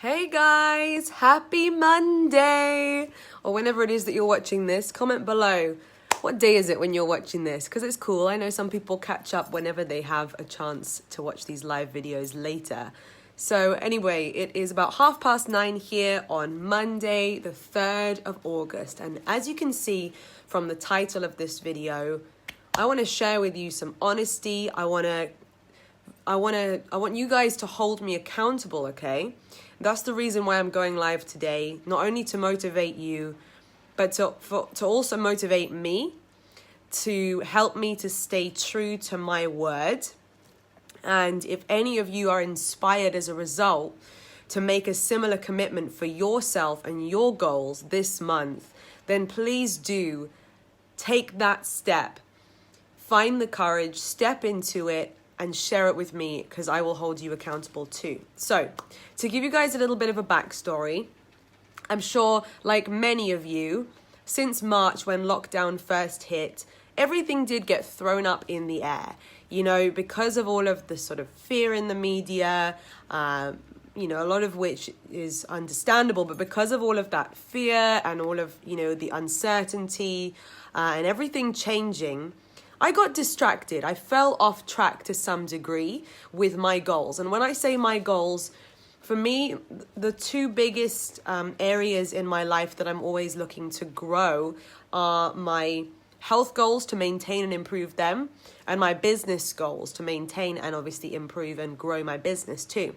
Hey guys, happy Monday! Or whenever it is that you're watching this, comment below. What day is it when you're watching this? Because it's cool. I know some people catch up whenever they have a chance to watch these live videos later. So anyway, it is about 9:30 here on Monday, the 3rd of August. And as you can see from the title of this video, I want to share with you some honesty. I want you guys to hold me accountable, okay? That's the reason why I'm going live today, not only to motivate you, but to also motivate me, to help me to stay true to my word. And if any of you are inspired as a result to make a similar commitment for yourself and your goals this month, then please do take that step. Find the courage, step into it, and share it with me because I will hold you accountable too. So, to give you guys a little bit of a backstory, I'm sure, like many of you, since March when lockdown first hit, everything did get thrown up in the air. You know, because of all of the sort of fear in the media, a lot of which is understandable, but because of all of that fear and all of, the uncertainty and everything changing, I got distracted. I fell off track to some degree with my goals. And when I say my goals, for me, the two biggest areas in my life that I'm always looking to grow are my health goals, to maintain and improve them, and my business goals, to maintain and obviously improve and grow my business too.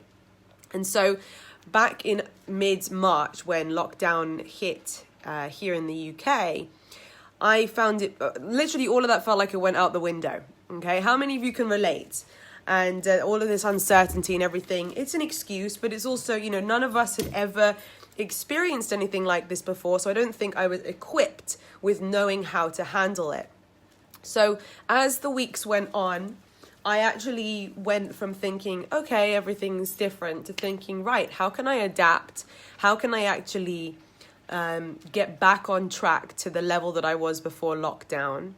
And so back in mid-March when lockdown hit here in the UK, I found it, literally all of that felt like it went out the window, okay? How many of you can relate? And all of this uncertainty and everything, it's an excuse, but it's also, none of us had ever experienced anything like this before, so I don't think I was equipped with knowing how to handle it. So as the weeks went on, I actually went from thinking, okay, everything's different, to thinking, right, how can I adapt? How can I actually get back on track to the level that I was before lockdown?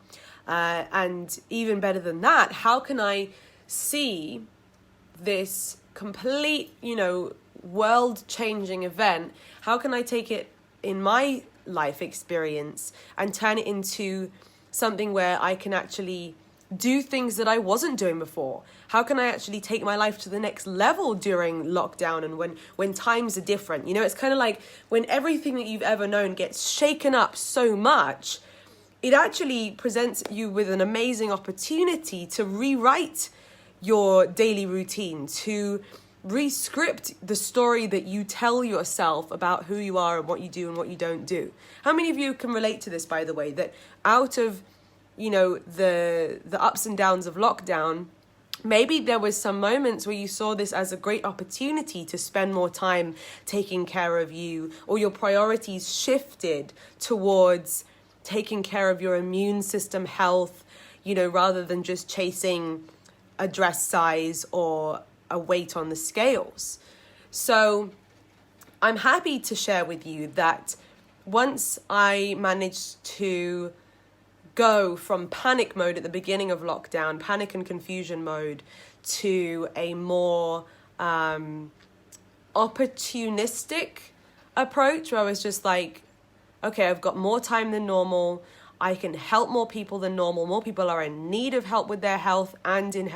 And even better than that, how can I see this complete, world-changing event? How can I take it in my life experience and turn it into something where I can actually do things that I wasn't doing before? How can I actually take my life to the next level during lockdown and when times are different? It's kind of like when everything that you've ever known gets shaken up so much, it actually presents you with an amazing opportunity to rewrite your daily routine, to re-script the story that you tell yourself about who you are and what you do and what you don't do. How many of you can relate to this, by the way, that out of the ups and downs of lockdown, maybe there was some moments where you saw this as a great opportunity to spend more time taking care of you, or your priorities shifted towards taking care of your immune system health, rather than just chasing a dress size or a weight on the scales. So I'm happy to share with you that once I managed to go from panic mode at the beginning of lockdown, panic and confusion mode, to a more opportunistic approach where I was just like, okay, I've got more time than normal. I can help more people than normal. More people are in need of help with their health and in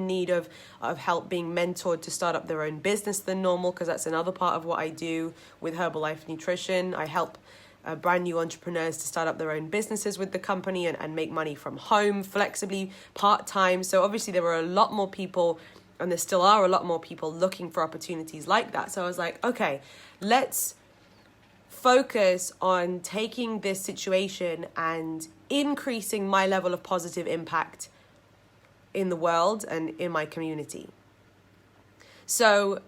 need of help being mentored to start up their own business than normal, because that's another part of what I do with Herbalife Nutrition. I help brand new entrepreneurs to start up their own businesses with the company and make money from home, flexibly, part-time. So obviously there were a lot more people, and there still are a lot more people looking for opportunities like that. So I was like, okay, let's focus on taking this situation and increasing my level of positive impact in the world and in my community. So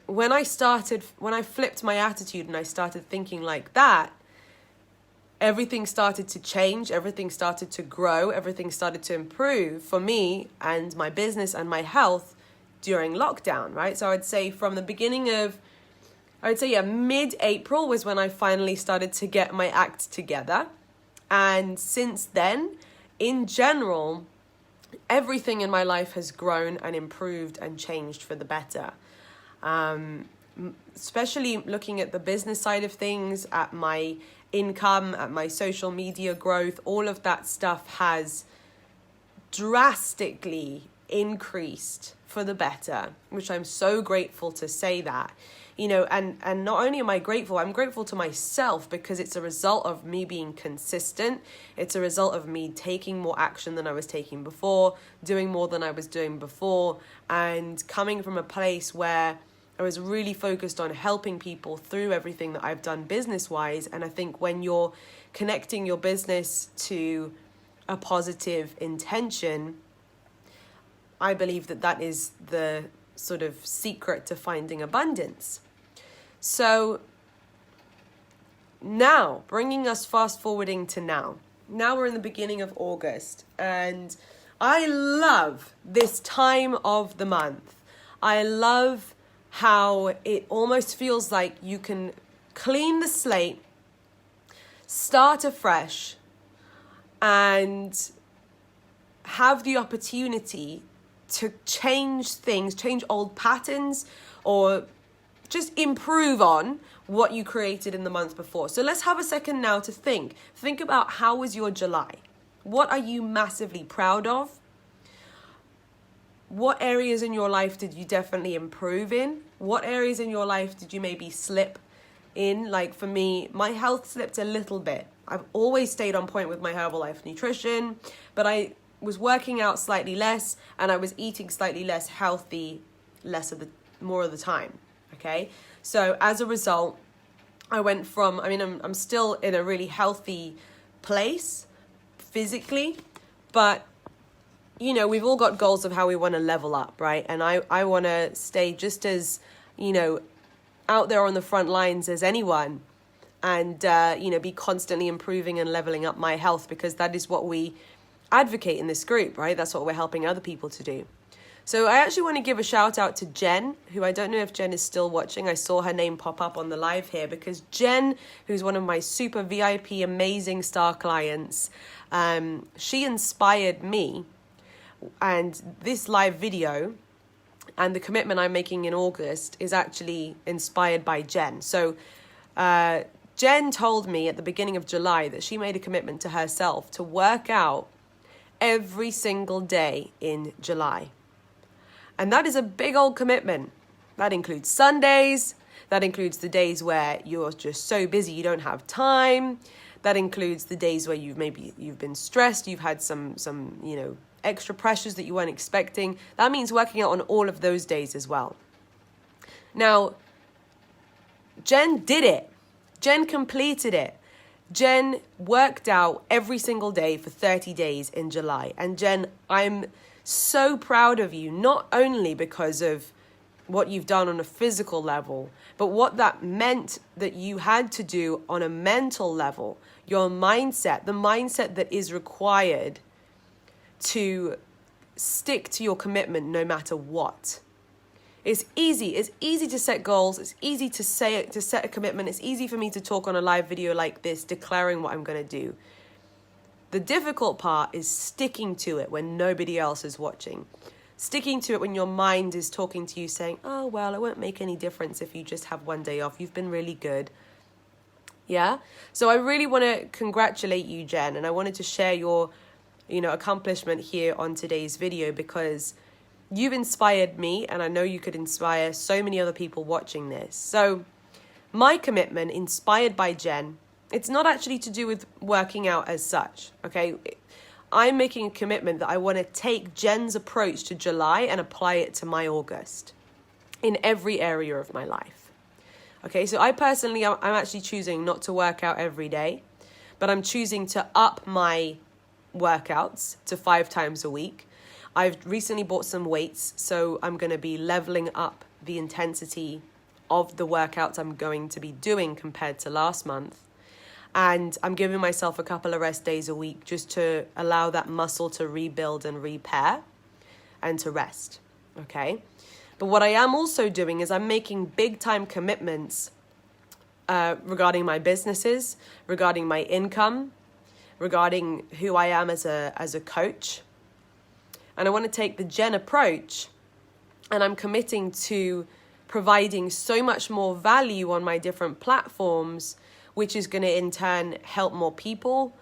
when I flipped my attitude and I started thinking like that, everything started to change, everything started to grow, everything started to improve for me and my business and my health during lockdown, right? So I'd say from the beginning of, mid-April was when I finally started to get my act together. And since then, in general, everything in my life has grown and improved and changed for the better. especially looking at the business side of things, at my income, at my social media growth, all of that stuff has drastically increased for the better, which I'm so grateful to say that. And not only am I grateful, I'm grateful to myself because it's a result of me being consistent. It's a result of me taking more action than I was taking before, doing more than I was doing before, and coming from a place where I was really focused on helping people through everything that I've done business-wise. And I think when you're connecting your business to a positive intention, I believe that is the sort of secret to finding abundance. So now, bringing us fast forwarding to now. Now we're in the beginning of August, and I love this time of the month. I love how it almost feels like you can clean the slate, start afresh, and have the opportunity to change things, change old patterns, or just improve on what you created in the month before. So let's have a second now to think. Think about, how was your July? What are you massively proud of? What areas in your life did you definitely improve in? What areas in your life did you maybe slip in? Like for me, my health slipped a little bit. I've always stayed on point with my Herbalife nutrition, but I was working out slightly less and I was eating slightly less healthy, more of the time. Okay. So as a result, I went from, I'm still in a really healthy place physically, but we've all got goals of how we want to level up, right? And I want to stay just as, out there on the front lines as anyone, and, be constantly improving and leveling up my health, because that is what we advocate in this group, right? That's what we're helping other people to do. So I actually want to give a shout out to Jen, who I don't know if Jen is still watching. I saw her name pop up on the live here because Jen, who's one of my super VIP amazing star clients, she inspired me. And this live video and the commitment I'm making in August is actually inspired by Jen. So Jen told me at the beginning of July that she made a commitment to herself to work out every single day in July. And that is a big old commitment. That includes Sundays. That includes the days where you're just so busy you don't have time. That includes the days where you've been stressed, you've had some extra pressures that you weren't expecting. That means working out on all of those days as well. Now, Jen did it. Jen completed it. Jen worked out every single day for 30 days in July. And Jen, I'm so proud of you, not only because of what you've done on a physical level, but what that meant that you had to do on a mental level, your mindset, the mindset that is required to stick to your commitment no matter what. It's easy to set goals. It's easy to set a commitment. It's easy for me to talk on a live video like this, declaring what I'm going to do. The difficult part is sticking to it when nobody else is watching. Sticking to it when your mind is talking to you saying, oh, well, it won't make any difference if you just have one day off. You've been really good. Yeah? So I really want to congratulate you, Jen. And I wanted to share your, accomplishment here on today's video because you've inspired me and I know you could inspire so many other people watching this. So my commitment, inspired by Jen, it's not actually to do with working out as such, okay? I'm making a commitment that I want to take Jen's approach to July and apply it to my August in every area of my life. Okay, so I personally, I'm actually choosing not to work out every day, but I'm choosing to up my workouts to 5 times a week. I've recently bought some weights, so I'm going to be leveling up the intensity of the workouts I'm going to be doing compared to last month. And I'm giving myself a couple of rest days a week just to allow that muscle to rebuild and repair and to rest, okay? But what I am also doing is I'm making big time commitments regarding my businesses, regarding my income, regarding who I am as a coach. And I want to take the Jen approach, and I'm committing to providing so much more value on my different platforms, which is going to in turn help more people.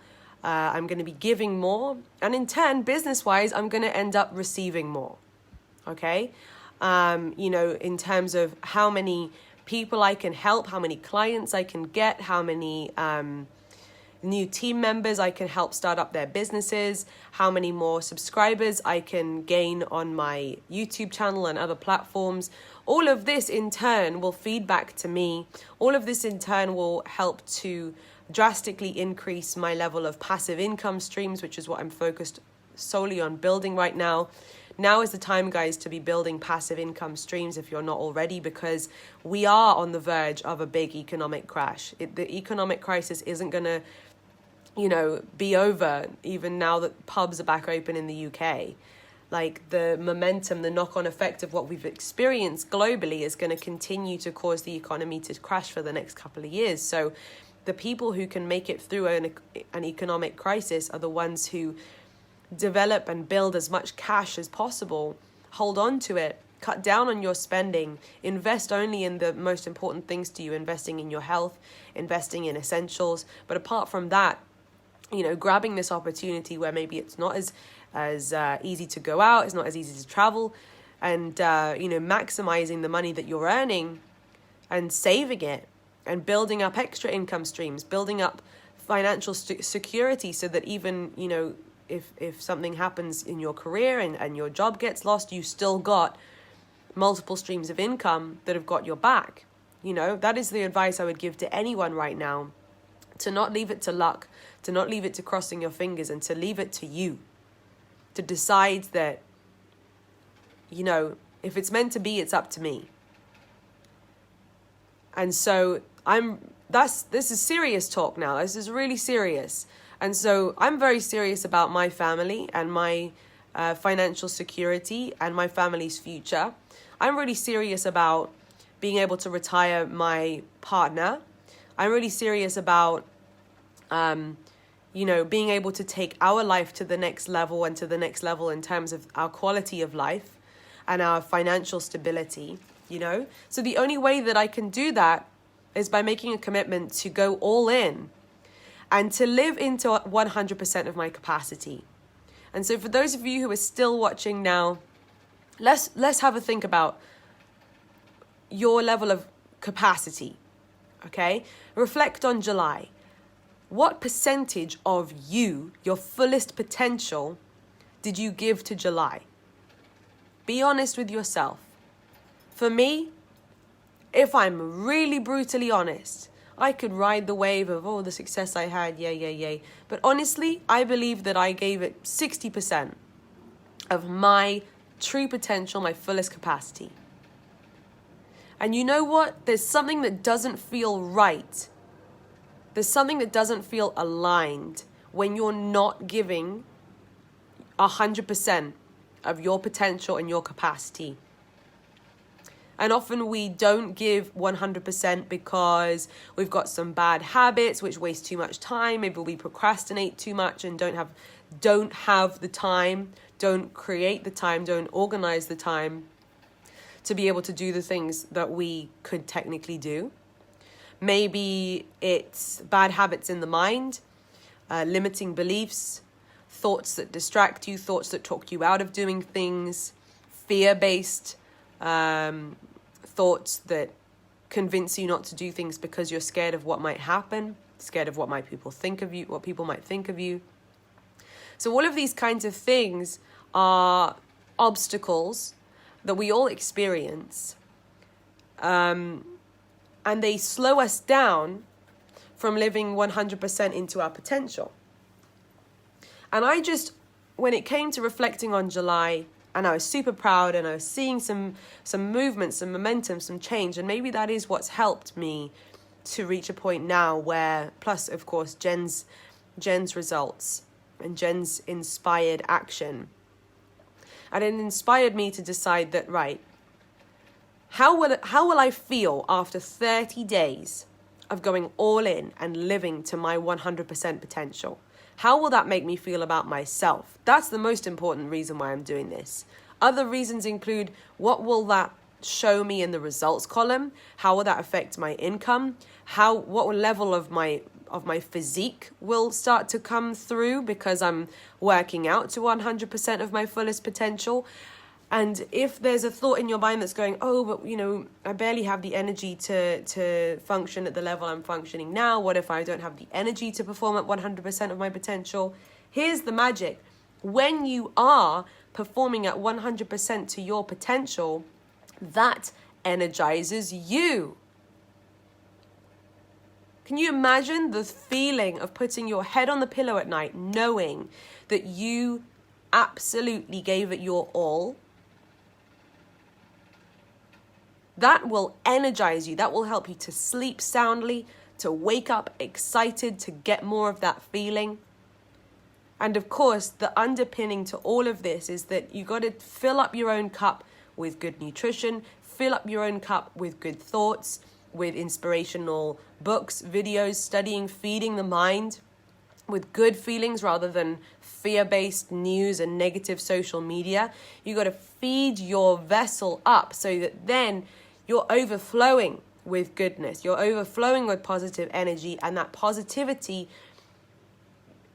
I'm going to be giving more. And in turn, business-wise, I'm going to end up receiving more. Okay? In terms of how many people I can help, how many clients I can get, how many new team members I can help start up their businesses, how many more subscribers I can gain on my YouTube channel and other platforms. All of this in turn will feed back to me. All of this in turn will help to drastically increase my level of passive income streams, which is what I'm focused solely on building right now. Now is the time, guys, to be building passive income streams if you're not already, because we are on the verge of a big economic crash. The economic crisis isn't going to, be over even now that pubs are back open in the UK. Like, the momentum, the knock-on effect of what we've experienced globally is going to continue to cause the economy to crash for the next couple of years. So the people who can make it through an economic crisis are the ones who develop and build as much cash as possible, hold on to it, cut down on your spending, invest only in the most important things to you, investing in your health, investing in essentials. But apart from that, grabbing this opportunity where maybe it's not as easy to go out, it's not as easy to travel, and maximizing the money that you're earning and saving it and building up extra income streams, building up financial security so that even, if something happens in your career and your job gets lost, you still got multiple streams of income that have got your back. That is the advice I would give to anyone right now, to not leave it to luck, to not leave it to crossing your fingers, and to leave it to you to decide that, if it's meant to be, it's up to me. And so this is serious talk now. This is really serious. And so I'm very serious about my family and my financial security and my family's future. I'm really serious about being able to retire my partner. I'm really serious about, being able to take our life to the next level and to the next level in terms of our quality of life and our financial stability, So the only way that I can do that is by making a commitment to go all in and to live into 100% of my capacity. And so for those of you who are still watching now, let's have a think about your level of capacity, okay? Reflect on July. What percentage of you, your fullest potential, did you give to July? Be honest with yourself. For me, if I'm really brutally honest, I could ride the wave of, the success I had, yay. But honestly, I believe that I gave it 60% of my true potential, my fullest capacity. And you know what? There's something that doesn't feel right. There's something that doesn't feel aligned when you're not giving 100% of your potential and your capacity. And often we don't give 100% because we've got some bad habits which waste too much time. Maybe we procrastinate too much and don't have the time, don't create the time, don't organize the time to be able to do the things that we could technically do. Maybe it's bad habits in the mind, limiting beliefs, thoughts that distract you, thoughts that talk you out of doing things, fear-based thoughts that convince you not to do things because you're scared of what might happen, scared of what people might think of you. So all of these kinds of things are obstacles that we all experience, and they slow us down from living 100% into our potential. And when it came to reflecting on July, and I was super proud, and I was seeing some movement, some momentum, some change. And maybe that is what's helped me to reach a point now where, plus, of course, Jen's results and Jen's inspired action. And it inspired me to decide that, right, how will I feel after 30 days of going all in and living to my 100% potential? How will that make me feel about myself? That's the most important reason why I'm doing this. Other reasons include, what will that show me in the results column? How will that affect my income? What level of my physique will start to come through because I'm working out to 100% of my fullest potential? And if there's a thought in your mind that's going, oh, but I barely have the energy to function at the level I'm functioning now. What if I don't have the energy to perform at 100% of my potential? Here's the magic. When you are performing at 100% to your potential, that energizes you. Can you imagine the feeling of putting your head on the pillow at night, knowing that you absolutely gave it your all? That will energize you. That will help you to sleep soundly, to wake up excited, to get more of that feeling. And of course, the underpinning to all of this is that you got to fill up your own cup with good nutrition, fill up your own cup with good thoughts, with inspirational books, videos, studying, feeding the mind with good feelings rather than fear-based news and negative social media. You got to feed your vessel up so that then you're overflowing with goodness. You're overflowing with positive energy, and that positivity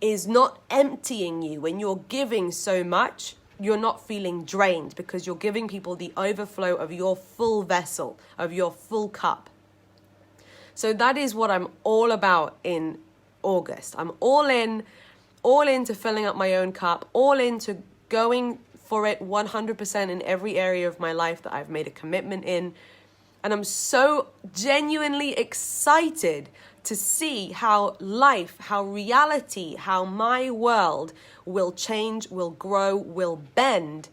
is not emptying you. When you're giving so much, you're not feeling drained because you're giving people the overflow of your full vessel, of your full cup. So that is what I'm all about in August. I'm all in to filling up my own cup, all into going for it 100% in every area of my life that I've made a commitment in. And I'm so genuinely excited to see how life, how reality, how my world will change, will grow, will bend,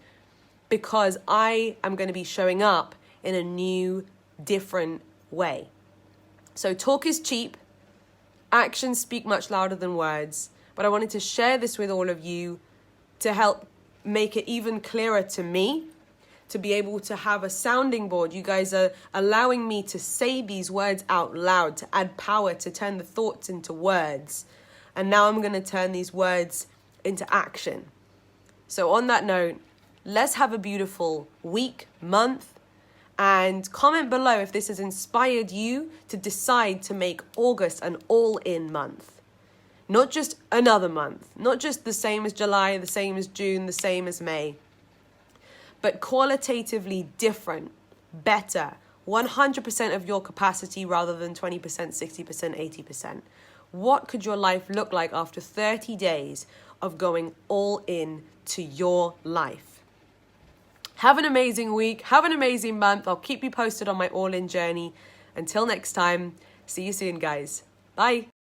because I am going to be showing up in a new, different way. So talk is cheap. Actions speak much louder than words. But I wanted to share this with all of you to help make it even clearer to me, to be able to have a sounding board. You guys are allowing me to say these words out loud, to add power, to turn the thoughts into words. And now I'm going to turn these words into action. So on that note, let's have a beautiful week, month, and comment below if this has inspired you to decide to make August an all-in month. Not just another month, not just the same as July, the same as June, the same as May, but qualitatively different, better, 100% of your capacity rather than 20%, 60%, 80%. What could your life look like after 30 days of going all in to your life? Have an amazing week. Have an amazing month. I'll keep you posted on my all-in journey. Until next time, see you soon, guys. Bye.